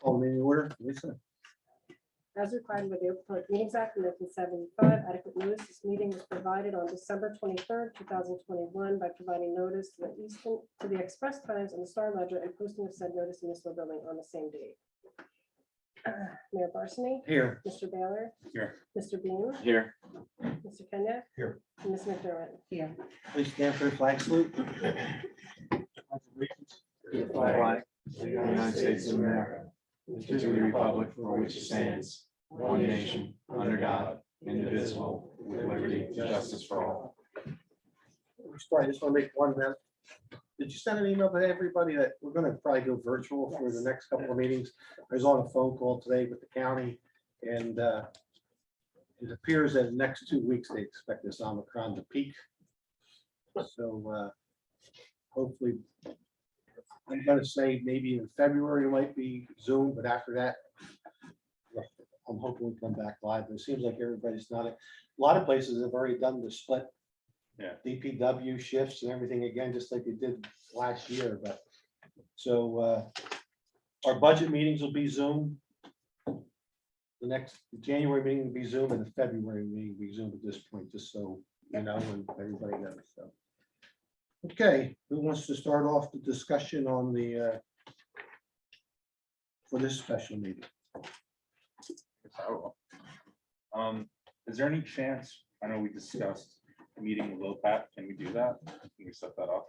Call meeting order, Lisa. As required by the Open Public Meetings Act of 1975, adequate notice this meeting was provided on December 23rd, 2021 by providing notice to the Express Times and the Star Ledger and posting of said notice in municipal building on the same date. Mayor Barsney? Here. Mr. Baylor? Here. Mr. Beam? Here. Mr. Kenya? Here. And Ms. McDermott? Here. Please stand for the flag salute. The flag of the United States of America, to the republic for which it stands, one nation, under God, indivisible, with liberty and justice for all. Sorry, I just want to make one minute. Did you send an email to everybody that we're going to probably go virtual for the next couple of meetings? I was on a phone call today with the county, and it appears that the next 2 weeks they expect this Omicron to peak. So hopefully, I'm going to say maybe in February it might be Zoom, but after that, I'm hoping we come back live. But it seems like everybody's not. A lot of places have already done the split. Yeah. DPW shifts and everything again, just like they did last year, but so our budget meetings will be Zoom. The next January meeting will be Zoom, and the February meeting will be Zoom at this point, just so you know, and everybody knows, so. Okay, who wants to start off the discussion on the for this special meeting? Is there any chance, I know we discussed a meeting with LoPat, can we do that? Can we set that up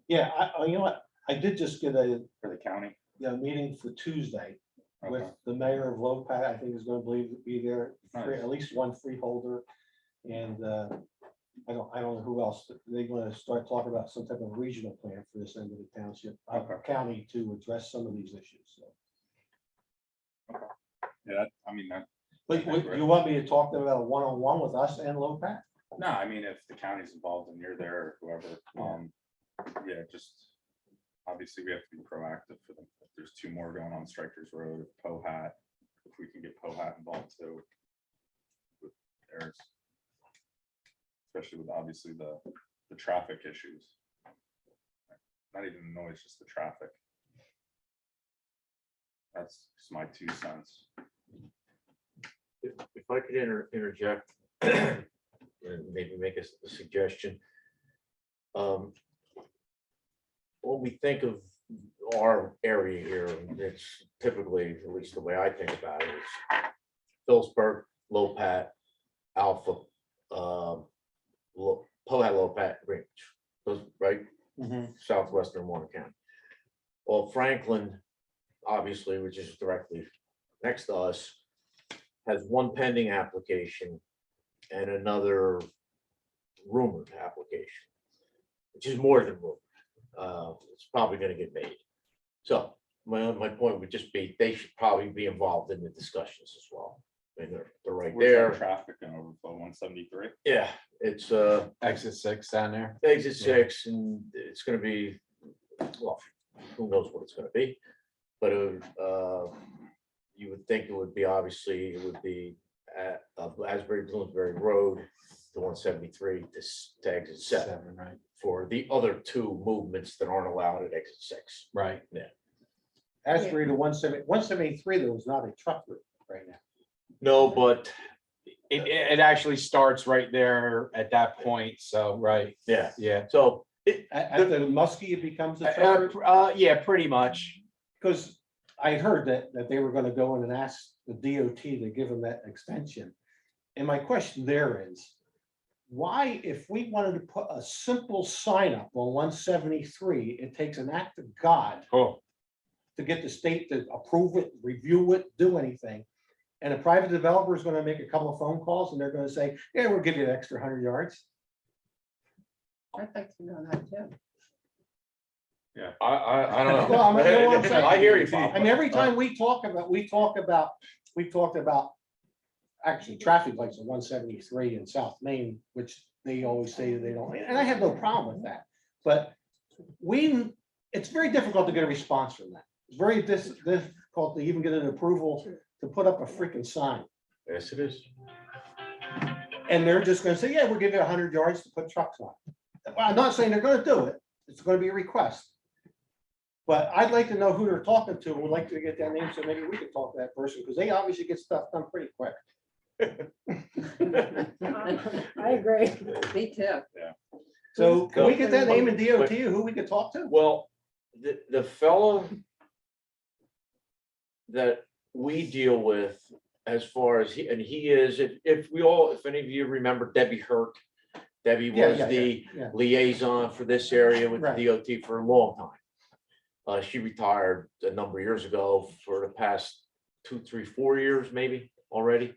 Yeah, you know what, I did just get a for the county? meeting for Tuesday with Okay. the mayor of Lopat. I think is going to be there, Nice. at least one freeholder. And I don't know who else. They're going to start talking about some type of regional plan for this end of the township, Okay. county to address some of these issues. So, Yeah, I mean, that, but you want me to talk to them about a one-on-one with us and Lopat? no, I mean, if the county's involved and you're there, or whoever, yeah, just, obviously we have to be proactive for them. If there's 2 more going on Strikers Road, Pohat, if we can get Pohat involved too. With theirs. Especially with obviously the traffic issues. Not even the noise, just the traffic. That's just my 2 cents. If I could interject and maybe make a suggestion. When we think of our area here, it's typically, at least the way I think about it, is Phillipsburg, Lopat, Alpha, Pohat, Lopat, Greenwich, those, right? Southwestern Warren County. Well, Franklin, obviously, which is directly next to us, has one pending application and another rumored application, which is more than rumored. It's probably going to get made. So my point would just be they should probably be involved in the discussions as well. I mean, they're right Where's there. that traffic and overflow 173? Yeah, it's Exit 6 down there. exit 6, and it's going to be, well, who knows what it's going to be, but you would think it would be, obviously it would be at Asbury Bloomsbury Road to 173 to exit 7 Right. for the other 2 movements that aren't allowed at exit 6. Right. Asbury to 173, there was not a truck route right now. No, but It actually starts right there at that point. So, right. yeah, Yeah. so At the Muskie, it becomes a truck route. Yeah, pretty much. Because I heard that they were going to go in and ask the DOT to give them that extension. And my question there is, why, if we wanted to put a simple sign up on 173, it takes an act of God Oh, to get the state to approve it, review it, do anything. And a private developer is going to make a couple of phone calls and they're going to say, yeah, we'll give you an extra 100 yards. I'd like to know that too. I don't know. Well, I know what I'm saying. I hear you, Bob. I mean, every time we talked about actually traffic lights on 173 in South Main, which they always say they don't, and I have no problem with that. But it's very difficult to get a response from that. It's very difficult to even get an approval to put up a freaking sign. Yes, it is. And they're just gonna say, yeah, we'll give you 100 yards to put trucks on. Well, I'm not saying they're gonna do it. It's gonna be a request. But I'd like to know who they're talking to, and would like to get their name, so maybe we could talk to that person, because they obviously get stuff done pretty quick. I agree. Me too. So can we get that name in DOT, or who we could talk to? Well, the fellow that we deal with as far as he is, if any of you remember Debbie Hurt, Debbie Yeah, was yeah, the yeah. liaison for this area with Right. the DOT for a long time. She retired a number of years ago. For the past 2, 3, 4 years, maybe already.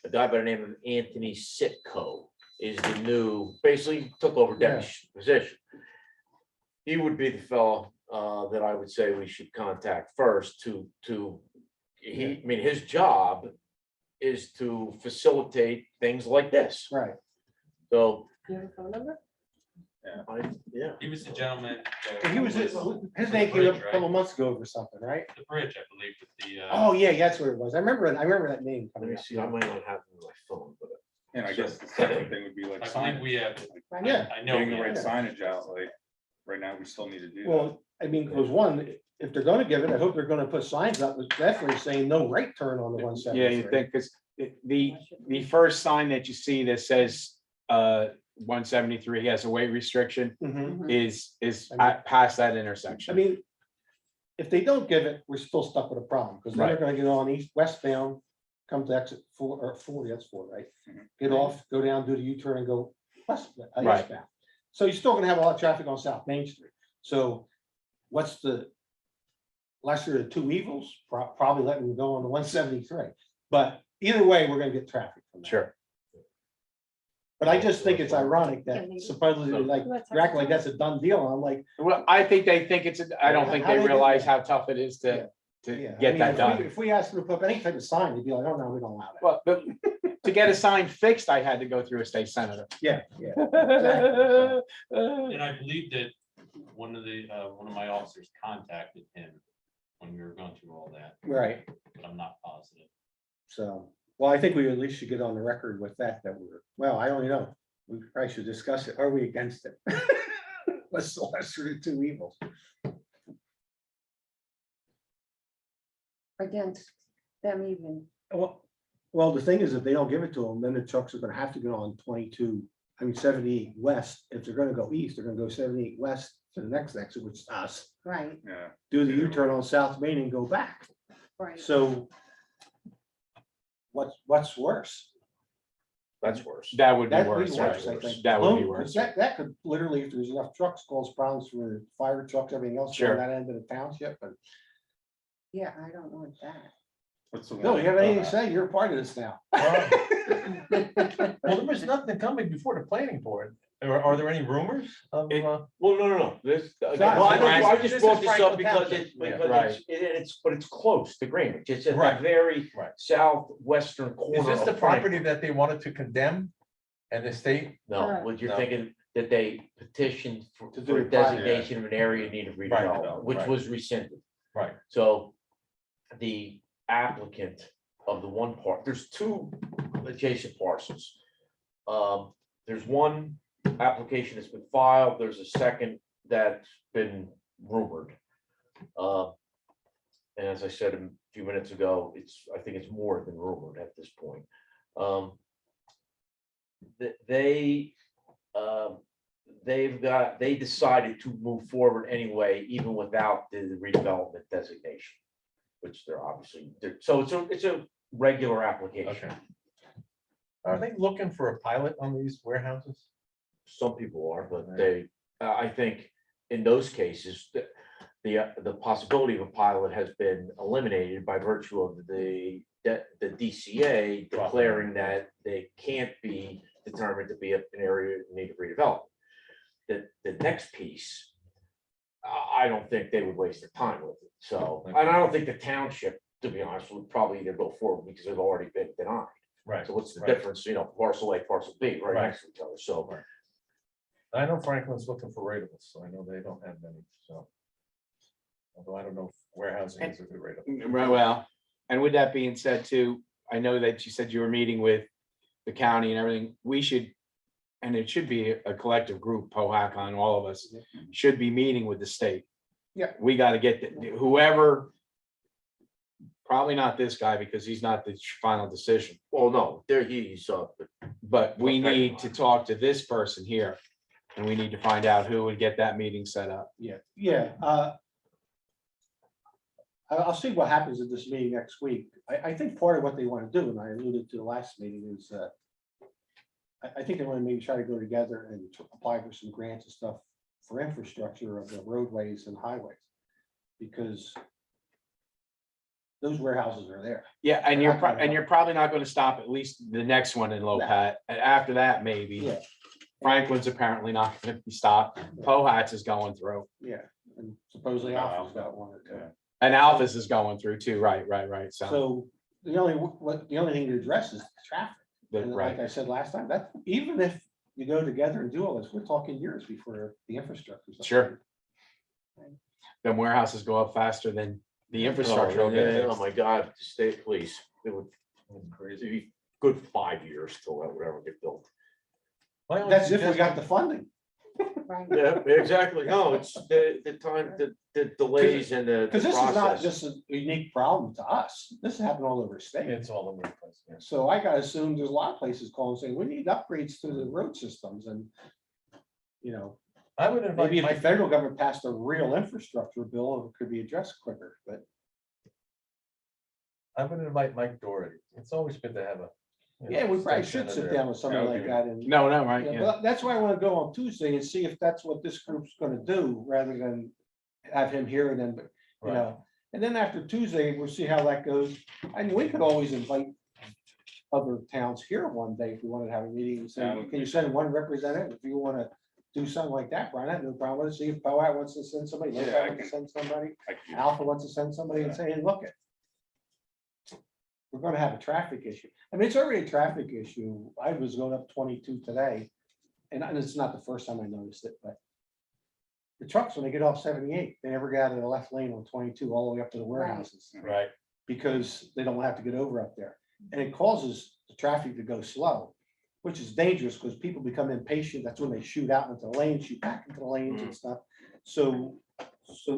A guy by the name of Anthony Sitko is the new, basically took over Debbie's position. He would be the fellow that I would say we should contact first I mean, his job is to facilitate things like this. Right. So, Do you have a phone number? yeah. He was the gentleman. And he was, his name came up a couple months ago or something, right? The bridge, I believe, with the. Oh, yeah, that's what it was. I remember that name Let coming me up. see, I might not have it on my phone, but And I guess the second thing would be like I believe we signage, have. Yeah. I know. getting we the right have. signage out, like, right now, we still need to do that. Well, I mean, because one, if they're gonna give it, I hope they're gonna put signs up, with definitely saying no right turn on the one Yeah, you seventy-three. think, because the first sign that you see that says 173 has a weight restriction Mhm. is I mean- past that I intersection. mean, if they don't give it, we're still stuck with a problem, because then they're gonna get on westbound, come to exit 40, that's 4, right? Mhm. Get off, go down, do the U-turn and go Right. eastbound. So you're still gonna have a lot of traffic on South Main Street. So what's the lesser of the two evils? Probably letting them go on the 173. But either way, we're gonna get traffic from that. Sure. But I just think it's ironic that supposedly like, you're acting like that's a done deal. I'm like, Well, I think they think I don't think How they they get realize that? how tough it is Yeah. to yeah. I get mean, that if done. If we asked them to put up any type of sign, they'd be like, oh, no, we don't allow that. Well, but to get a sign fixed, I had to go through a state senator. Yeah, yeah. And I believe that one of my officers contacted him when we were going through all that, Right. but I'm not positive. So, well, I think we at least should get on the record with that well, I don't know. We probably should discuss it. Are we against it? What's the lesser of the two evils? Against them even. Well, the thing is, if they don't give it to them, then the trucks are gonna have to go on 78 west. If they're gonna go east, they're gonna go 78 west to the next exit, which is us. Right, Yeah, Do the U-turn on South Main and go back. right. So what's worse? that's worse. That would be That'd be worse. worse, right? I think. That would be Boom, worse. 'cause That could literally, if there's enough trucks, cause problems for fire trucks, everything else on Sure. that end of the township. And Yeah, I don't want that. what's the Bill, one you have in anything to Bohat? say? You're a part of this now. Well, there was nothing coming before the planning board. Are there any rumors of? Well, no. This, not- well, I This just is brought this up Franklin because Township. it's close to Greenwich. It's at Right. the very Right. southwestern corner. Is this of the Franklin. property that they wanted to condemn? And the state, No, Correct. what you're No. thinking that they petitioned for To do for a a project. designation of an area needed redevelopment, which right. was rescinded. right, So the applicant of the one part, there's two adjacent parcels. There's one application that's been filed, there's a second that's been rumored. And as I said a few minutes ago, I think it's more than rumored at this point. They decided to move forward anyway, even without the redevelopment designation. Which they're obviously, so it's a regular application. okay. Are they looking for a pilot on these warehouses? Some people are, but Right. I think in those cases, the possibility of a pilot has been eliminated by virtue of the DCA declaring that they can't be determined to be an area in need of redevelopment. The next piece, I don't think they would waste their time with it. So, and I don't think the township, to be honest, would probably either go forward because they've already been denied. Right. So what's the Right. difference, parcel A, parcel B, right Right. next to each other, so. Right. I know Franklin's looking for ratables, so I know they don't have many, so. Although I don't know if warehousing is a good rateable. Right, well, and with that being said too, I know that you said you were meeting with the county and everything. We should, and it should be a collective group, POHAC on all of us, should be meeting with the state Yeah. We gotta get whoever, probably not this guy because he's not the final decision, Well, no, there he's up. but we Okay. need to talk to this person here. And we need to find out who would get that meeting set up. Yeah. I'll see what happens at this meeting next week. I think part of what they want to do, and I alluded to the last meeting, is I think they want to maybe try to go together and apply for some grants and stuff for infrastructure of the roadways and highways. Because those warehouses are there. Yeah, and They're not gonna help. you're probably not gonna stop at least the next one in Lopat. And after that, maybe. Yeah. Franklin's apparently not gonna be stopped. Pohat's is going through. Yeah, and supposedly Alpha's got one or two. Yeah. And Alphas is going through too, right. So, So the only thing to address is traffic. And like right, I said last time, that even if you go together and do all this, we're talking years before the infrastructure. Sure. then warehouses go up faster than the infrastructure. will get Oh, fixed. my God, state police, it would Crazy. be good 5 years till that would ever get built. My only That's if we suggestion- got the funding. Right. Yeah, exactly. No, it's the time, the delays and the Because this is not process. just a unique problem to us. This happened all over the state. It's all over the place, yeah. So I gotta assume there's a lot of places calling saying, we need upgrades to the road systems and, you know, I would invite maybe if the Mike, federal government passed a real infrastructure bill, it could be addressed quicker, but Mike Doherty. It's always good to have a. you know, yeah, we probably state should sit senator. down with somebody like Okay. that and. No, right, Yeah, yeah. but that's why I want to go on Tuesday and see if that's what this group's gonna do, rather than have him here and then, you Right. know. And then after Tuesday, we'll see how that goes. And we could always invite other towns here one day if we wanted to have a meeting and say, That would can you be- send one representative if you want to do something like that, Brian? I have no problem with it. See if Powat wants to send somebody, Yeah, Lopez I wants to can- send somebody, I can- Alpha wants to send somebody and say, hey, look it. We're gonna have a traffic issue. I mean, it's already a traffic issue. I was going up 22 today. And it's not the first time I noticed it, but. The trucks, when they get off 78, they never get out of the left lane on 22 all the way up to the warehouses. Right. Because they don't have to get over up there. And it causes the traffic to go slow, which is dangerous because people become impatient. That's when they shoot out into the lanes, shoot back into the lanes and stuff. So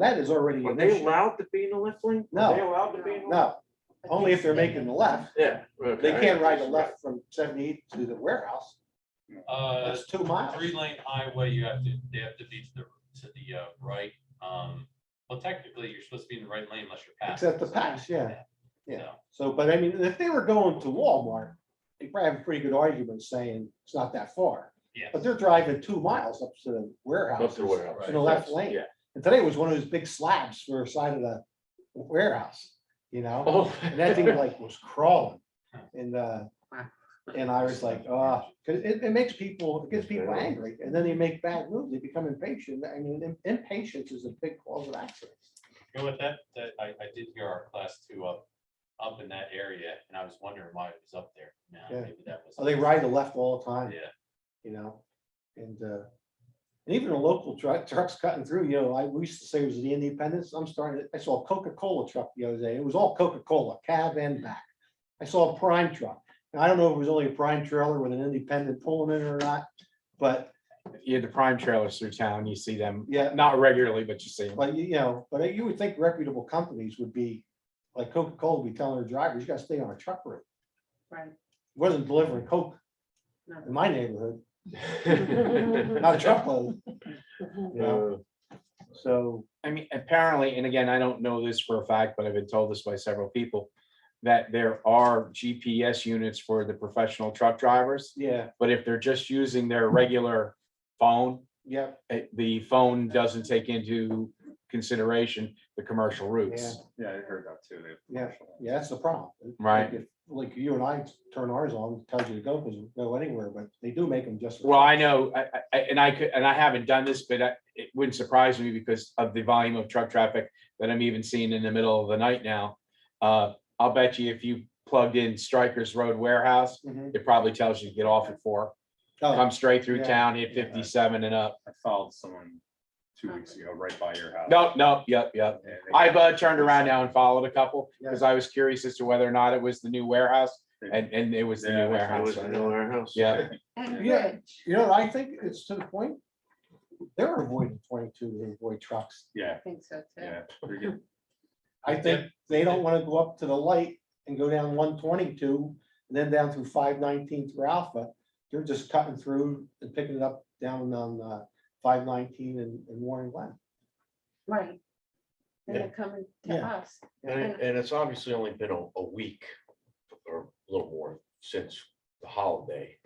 that is already Are an they issue. allowed to be in the left lane? No. Are they allowed to be in the left? No, only if they're making the left. Yeah. They okay. can't ride the left from 78 to the warehouse. That's 2 miles. 3-lane highway, they have to be to the right. Well, technically, you're supposed to be in the right lane unless you're passing. Except the pass, yeah. Yeah. So, So, but I mean, if they were going to Walmart, they probably have a pretty good argument saying it's not that far. yeah. But they're driving 2 miles up to the Up warehouse to the warehouse. in the left Yes, lane. Yeah. And today was one of those big slabs for the side of the warehouse, you know? Oh. And that thing like was crawling. And I was like, oh, because it makes people, it gets people angry. And then they make bad moves. They become impatient. I mean, impatience is a big cause of accidents. You know what, that I did hear our class 2 up in that area, and I was wondering why it was up there. Now, Yeah. maybe that was. Oh, they ride the left all the time. Yeah. You know, and even the local trucks cutting through, you know, we used to say it was the Independence. I saw a Coca-Cola truck the other day. It was all Coca-Cola, cab and back. I saw a Prime truck. Now, I don't know if it was only a Prime trailer with an Independent pulling in it or not, but Yeah, the prime trailers through town, you see them, yeah, not regularly, but you see them. but you know, but you would think reputable companies would be, like Coca-Cola would be telling their drivers, you gotta stay on a truck route. Right. Wasn't delivering Coke No. in my neighborhood, not a truckload, you know, so. I mean, apparently, and again, I don't know this for a fact, but I've been told this by several people, that there are GPS units for the professional truck drivers, Yeah, but if they're just using their regular phone, yeah, the phone doesn't take into consideration the commercial routes. Yeah, I heard that too. They have Yeah. commercial ones. yeah, that's the problem. Right. Like if- Like you and I turn ours on, it tells you to go, because we go anywhere, but they do make them just. for Well, I trucks. know, and I haven't done this, but it wouldn't surprise me because of the volume of truck traffic that I'm even seeing in the middle of the night now. I'll bet you if you plugged in Stryker's Road Warehouse, Mhm. it probably tells you to get off at 4. Oh, Come straight through yeah, town, hit yeah. 57 and up. I followed someone 2 weeks ago right by your house. No, yep. And they I've got- turned around now and followed a couple because I was curious as to whether or not it was the new warehouse, and it was the Yeah, new it It warehouse. was in the warehouse. Yeah, And Yeah. Rich, You know, I think it's to the point. they're avoiding 22 to avoid trucks. I Yeah, think so too. yeah. They're good. I think they don't want to go up to the light and go down 122 and then down through 519 through Alpha. They're just cutting through and picking it up down on 519 and Warren Glen. Right. And Yeah. they're coming to Yeah. us. And it's obviously only been a week or a little more since the holiday.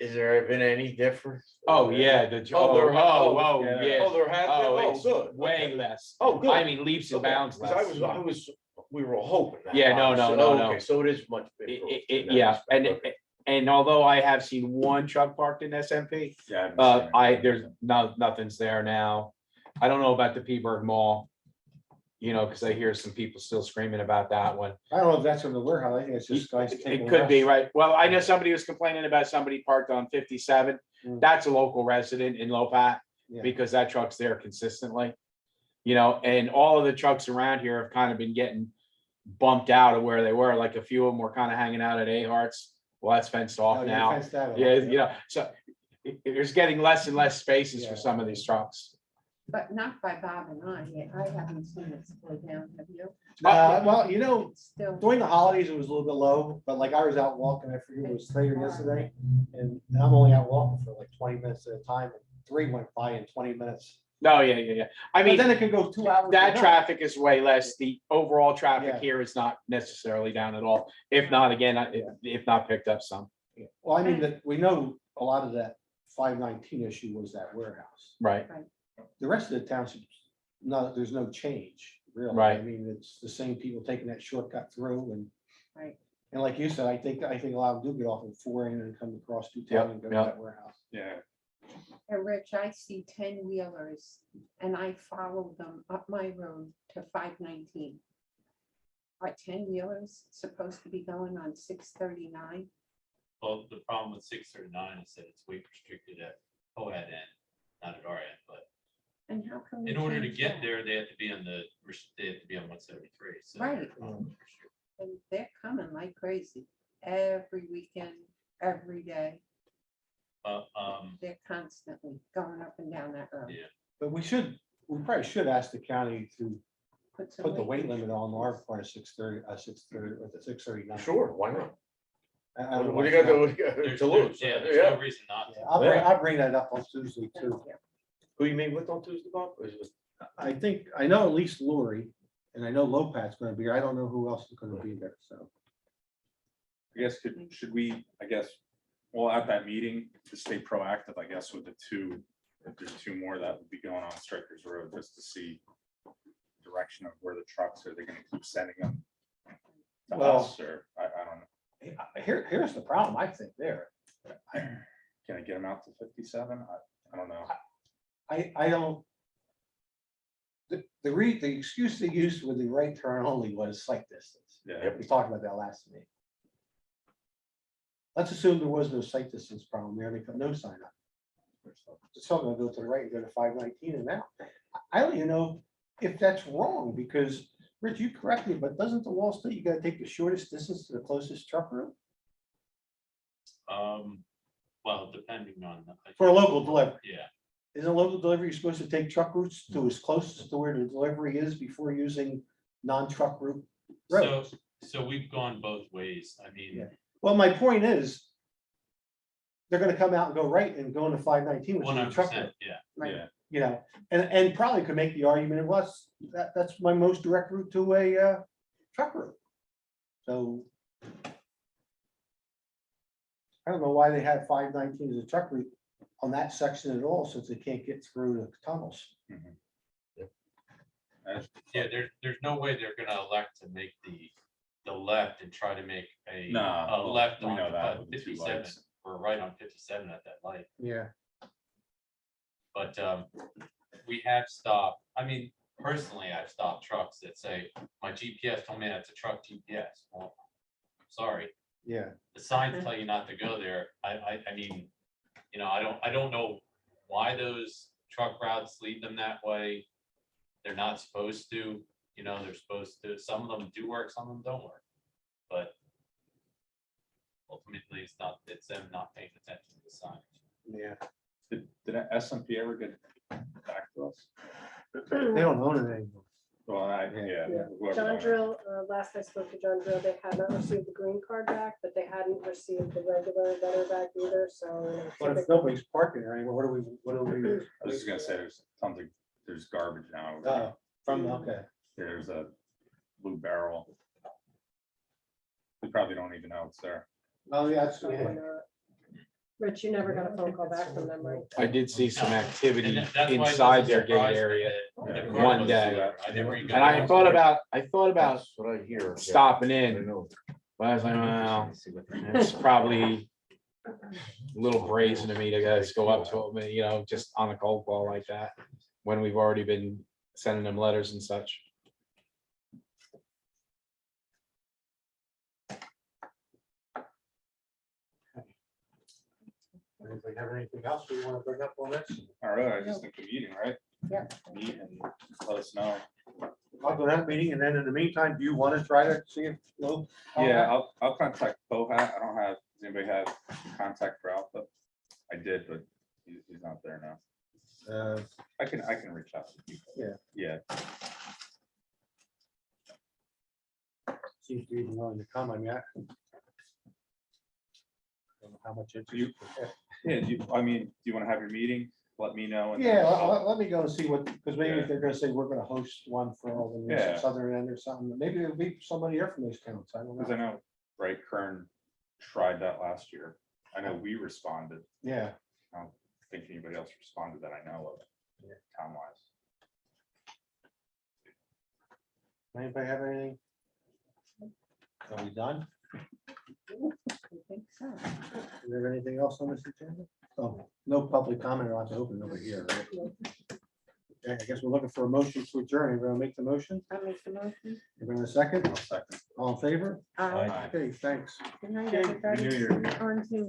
Is there been any difference? Oh, yeah, the, Oh, there ha- oh, yeah. yeah. Oh, there has been, Oh, oh, it's good. way okay. less. Oh, good. I mean, leaps and Okay, bounds 'cause less. we were hoping that. Yeah, no, obviously. no, Oh, no. Okay, so it is much. improved in that Yeah, respect, and, okay. and although I have seen one truck parked in SMP, Yeah. haven't seen it. there's nothing's there now. I don't know about the Peaburg Mall. You know, because I hear some people still screaming about that one. I don't know if that's from the warehouse. I think it's just guys taking. It could be, less. right? Well, I know somebody was complaining about somebody parked on 57. Mm. That's a local resident in Lopat, Yeah. because that truck's there consistently. You know, and all of the trucks around here have kind of been getting bumped out of where they were, like a few of them were kind of hanging out at Ahart's. Well, that's fenced No, off you now. fenced that off, Yeah, you know, so there's getting less and less spaces for Yeah. some of these trucks. But not by Bob and I haven't seen it slow down, have you? Well, you know, It's still. during the holidays, it was a little bit low, but like I was out walking, I forget it was today or yesterday. And I'm only out walking for like 20 minutes at a time. And 3 went by in 20 minutes. No, yeah. I But mean, then it could go 2 hours. that and traffic is way less. The overall traffic Yeah. here is not necessarily down at all. If not, again, if not picked up some, not. Well, I mean, that we know a lot of that 519 issue was that warehouse. right? The rest of the townships, no, there's no change, really. Right. I mean, it's the same people taking that shortcut through and. Right. And like you said, I think a lot of them do get off at 4 and come across through town and go to Yep. that warehouse. Yeah, And Rich, I see 10-wheelers and I follow them up my road to 519. Are 10-wheelers supposed to be going on 639? Well, the problem with 639 is that it's weight restricted at OHAD end, not at our end, but And how come? we in order to change get that? there, they have to be on they have to be on 173. So Right. they're- And they're coming like crazy every weekend, every day. But, They're constantly going up and down that road. Yeah. But we probably should ask the county to Some put the weight weight limit on our part of 630, 630, or the 639. Sure, why not? I don't know What do you what's got not- to lose? yeah, there's Yeah. no reason not Yeah, to. I'll bring that up on Tuesday too. Who you meet with on Tuesday, Bob? Or is it- I know at least Lori, and I know Lopat's gonna be here. I don't know who else is gonna be there, so. I guess should we, well, at that meeting, to stay proactive, I guess, with the two, if there's 2 more that would be going on Strikers Road, just to see direction of where the trucks are, they gonna keep sending them to Well- us, or I don't know. Here's the problem, I think there. Can I get them out to 57? I don't know. I don't. The excuse they used with the right turn only was sight distance. Yeah, We talked about that last meeting. Let's assume there was no sight distance problem there, they put no sign up. Just tell them to go to the right and go to 519 and now. I don't even know if that's wrong, because, Rich, you correct me, but doesn't the law state you gotta take the shortest distance to the closest truck route Well, depending on. for a local delivery? Yeah, Isn't a local delivery supposed to take truck routes to as close to where the delivery is before using non-truck route roads? so we've gone both ways. I mean, Yeah. Well, my point is, they're gonna come out and go right and go into 519, which is a truck 100%, route, yeah. Right. yeah. you know, and probably could make the argument, well, that's my most direct route to a truck route. So. I don't know why they had 519 as a truck route on that section at all, since they can't get through the tunnels. Yeah, there's no way they're gonna elect to make the left and try to make a No, left we on know that with the 2 57 lights. or a right on 57 at that light. Yeah. But we have stopped, I mean, personally, I've stopped trucks that say, my GPS told me that's a truck GPS. Well, sorry, Yeah, the signs tell you not to go there. I mean, you know, I don't know why those truck routes lead them that way. They're not supposed to, you know, they're supposed to, some of them do work, some of them don't work. But ultimately, it's them not paying attention to the signs. yeah. Did SMP ever get back to us? They don't own it anymore. Well, Yeah. whoever John owned it. Drill, last I spoke to John Drill, they had not received the green card back, but they hadn't received the regular letter back either, so. What if typically- nobody's parking there anymore? What do we? I was just gonna say, there's tons of, there's garbage now. From, okay. There's a blue barrel. We probably don't even know it's there. Oh, yeah, that's, Probably yeah. not. Rich, you never got a phone call back from them, right? I did see some activity And that's why I inside wasn't their gate surprised area. that the Yeah. car One was day. there. I never even And I got thought it. about That's what I hear. stopping I in, know. but I was like, well, it's probably a little brazen of me to guys go up to them, you know, just on a cold call like that, when we've already been sending them letters and such. Anybody have anything else we want to bring up on this? All right, I just think the meeting, right? Yeah. Meet and let us know. I'll go to that meeting, and then in the meantime, do you want to try to see if Lou? Yeah, I'll contact Pohat. I don't have, does anybody have contact for Alpha? I did, but he's not there now. I can reach out to people. Yeah. Yeah, Seems to be willing to come, I mean, don't know how much interest. yeah, I mean, do you want to have your meeting? Let me know. and then Yeah, I'll- let me go and see what, because maybe Yeah. they're gonna say we're gonna host one for all the Yeah. southern end or something, maybe it'll be somebody here from those towns, I don't Because I know. know, right, Kern tried that last year. I know we responded. Yeah, I don't think anybody else responded that I know of, town wise. anybody have anything? Are we done? I think so. Is there anything else on this agenda? Oh, no public comment, I'll have to open over here, right? Okay, I guess we're looking for a motion to adjourn, everyone make the motion, I make the motion. everyone a second, I'll second. all in favor? Aye. Aye. Okay, thanks. Good night, Okay, everybody. New Year. On Zoom.